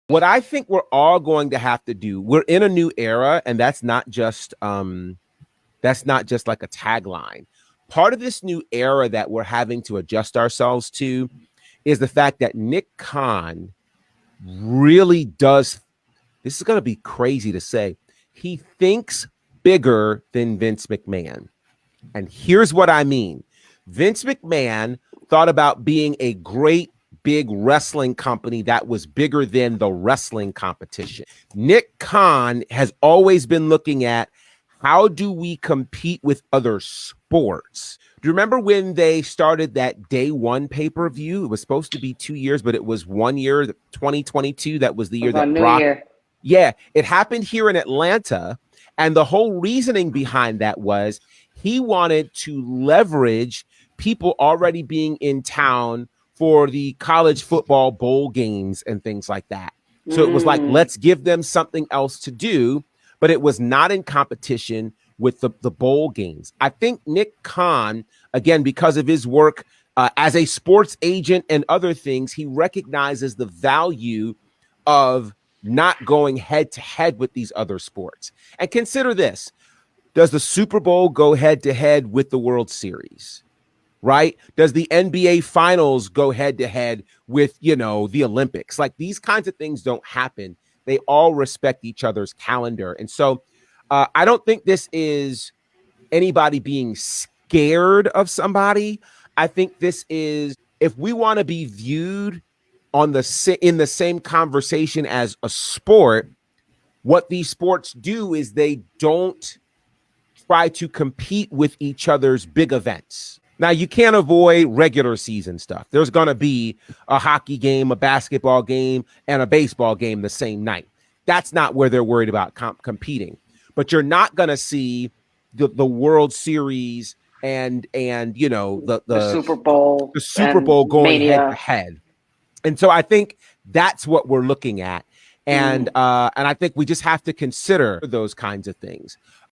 What I think we're all going to have to do, we're in a new era, and that's not just like a tagline. Part of this new era that we're having to adjust ourselves to is the fact that Nick Khan really does, this is going to be crazy to say, he thinks bigger than Vince McMahon. And here's what I mean. Vince McMahon thought about being a great big wrestling company that was bigger than the wrestling competition. Nick Khan has always been looking at, how do we compete with other sports? Do you remember when they started that day one pay-per-view? It was supposed to be 2 years, but it was 1 year, 2022. That was the year that Brock. Yeah, it happened here in Atlanta. And the whole reasoning behind that was he wanted to leverage people already being in town for the college football bowl games and things like that. So it was like, let's give them something else to do, but it was not in competition with the bowl games. I think Nick Khan, again, because of his work as a sports agent and other things, he recognizes the value of not going head to head with these other sports. And consider this. Does the Super Bowl go head to head with the World Series? Right? Does the NBA Finals go head to head with, the Olympics? Like, these kinds of things don't happen. They all respect each other's calendar. And so I don't think this is anybody being scared of somebody. I think this is, if we want to be viewed in the same conversation as a sport, what these sports do is they don't try to compete with each other's big events. Now, you can't avoid regular season stuff. There's going to be a hockey game, a basketball game, and a baseball game the same night. That's not where they're worried about competing. But you're not going to see the World Series and the Super Bowl, going head to head. And so I think that's what we're looking at. And I think we just have to consider those kinds of things.